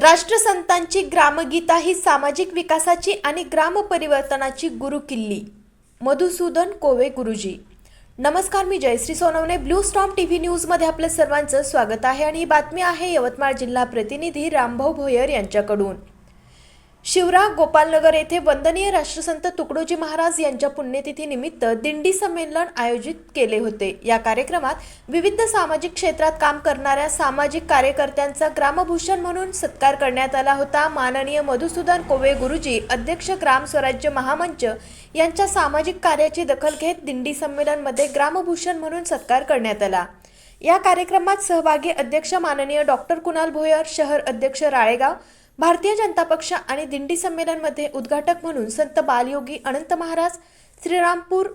राष्ट्रसंतांची ग्रामगीता ही सामाजिक विकासाची आणि ग्रामपरिवर्तनाची गुरुकिल्ली. मधुसूदन कोवे गुरुजी. नमस्कार, मी Jayashree Sonawane. Blue storm TV न्यूजमध्ये आपलं सर्वांचं स्वागत आहे आणि ही बातमी आहे यवतमाळ जिल्हा प्रतिनिधी रामभाऊ भोयर यांच्याकडून. शिवरा गोपालनगर येथे वंदनीय राष्ट्रसंत तुकडोजी महाराज यांच्या पुण्यतिथी निमित्त दिंडी संमेलन आयोजित केले होते. या कार्यक्रमात विविध सामाजिक क्षेत्रात काम करणाऱ्या सामाजिक कार्यकर्त्यांचा ग्रामभूषण म्हणून सत्कार करण्यात आला होता. माननीय मधुसूदन कोवे गुरुजी, अध्यक्ष ग्राम स्वराज्य महामंच यांच्या सामाजिक कार्याची दखल घेत दिंडी संमेलनमध्ये ग्रामभूषण म्हणून सत्कार करण्यात आला. या कार्यक्रमात सहभागी अध्यक्ष माननीय डॉक्टर कुणाल भोयर, शहर अध्यक्ष राळेगाव, भारतीय जनता पक्ष आणि दिंडी संमेलनमध्ये उद्घाटक म्हणून संत बालयोगी अनंत महाराज, श्रीरामपूर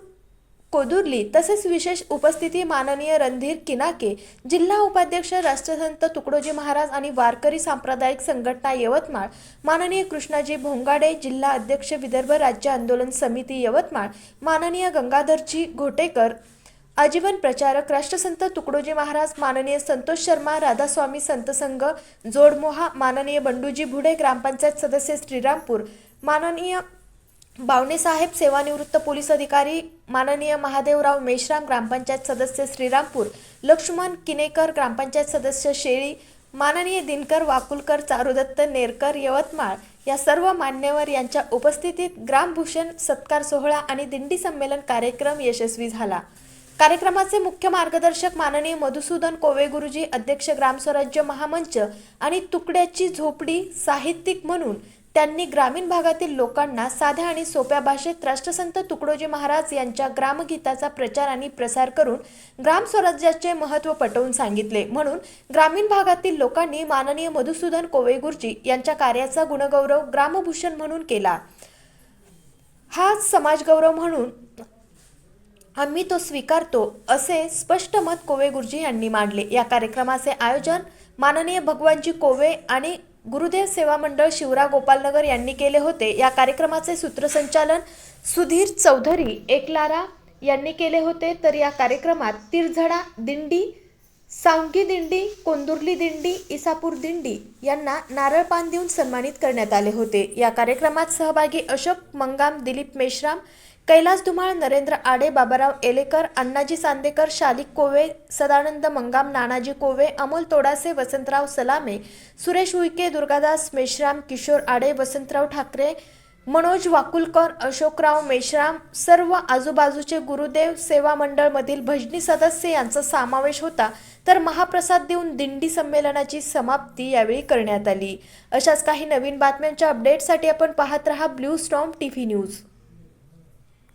कोदुर्ली, तसेच विशेष उपस्थिती माननीय रणधीर किनाके, जिल्हा उपाध्यक्ष राष्ट्रसंत तुकडोजी महाराज आणि वारकरी सांप्रदायिक संघटना यवतमाळ, माननीय कृष्णाजी भोंगाडे, जिल्हा अध्यक्ष विदर्भ राज्य आंदोलन समिती यवतमाळ, माननीय गंगाधरजी घोटेकर, आजीवन प्रचारक राष्ट्रसंत तुकडोजी महाराज, माननीय संतोष शर्मा, राधास्वामी संत संघ जोडमोहा, माननीय बंडूजी भुडे, ग्रामपंचायत सदस्य श्रीरामपूर, माननीय बावणेसाहेब सेवानिवृत्त पोलीस अधिकारी, माननीय महादेवराव मेश्राम, ग्रामपंचायत सदस्य श्रीरामपूर, लक्ष्मण किनेकर, ग्रामपंचायत सदस्य शेळी, माननीय दिनकर वाकुलकर, चारुदत्त नेरकर, यवतमाळ या सर्व मान्यवर यांच्या उपस्थितीत ग्रामभूषण सत्कार सोहळा आणि दिंडी संमेलन कार्यक्रम यशस्वी झाला. कार्यक्रमाचे मुख्य मार्गदर्शक माननीय मधुसूदन कोवे गुरुजी, अध्यक्ष ग्राम स्वराज्य महामंच आणि तुकड्याची झोपडी साहित्यिक म्हणून त्यांनी ग्रामीण भागातील लोकांना साध्या आणि सोप्या भाषेत राष्ट्रसंत तुकडोजी महाराज यांच्या ग्रामगीताचा प्रचार आणि प्रसार करून ग्राम स्वराज्याचे महत्त्व पटवून सांगितले. म्हणून ग्रामीण भागातील लोकांनी माननीय मधुसूदन कोवे गुरुजी यांच्या कार्याचा गुणगौरव ग्रामभूषण म्हणून केला. हा समाजगौरव म्हणून आम्ही तो स्वीकारतो, असे स्पष्ट मत कोवे गुरुजी यांनी मांडले. या कार्यक्रमाचे आयोजन माननीय भगवानजी कोवे आणि गुरुदेव सेवा मंडळ शिवरा गोपालनगर यांनी केले होते. या कार्यक्रमाचे सूत्रसंचालन सुधीर चौधरी एकलारा यांनी केले होते. तर या कार्यक्रमात तिरझडा दिंडी, सांगी दिंडी, कोंदुर्ली दिंडी, इसापूर दिंडी यांना नारळ पान देऊन सन्मानित करण्यात आले होते. या कार्यक्रमात सहभागी अशोक मंगाम, दिलीप मेश्राम, कैलास धुमाळ, नरेंद्र आडे, बाबाराव एलेकर, अण्णाजी सांदेकर, शालिक कोवे, सदानंद मंगाम, नानाजी कोवे, अमोल तोडासे, वसंतराव सलामे, सुरेश उईके, दुर्गादास मेश्राम, किशोर आडे, वसंतराव ठाकरे, मनोज वाकुलकर, अशोकराव मेश्राम, सर्व आजूबाजूचे गुरुदेव सेवा मंडळ मधील भजनी सदस्य यांचा समावेश होता. तर महाप्रसाद देऊन दिंडी संमेलनाची समाप्ती यावेळी करण्यात आली. अशाच काही नवीन बातम्यांच्या अपडेटसाठी आपण पाहत रहा ब्लू स्टॉर्म टीव्ही न्यूज.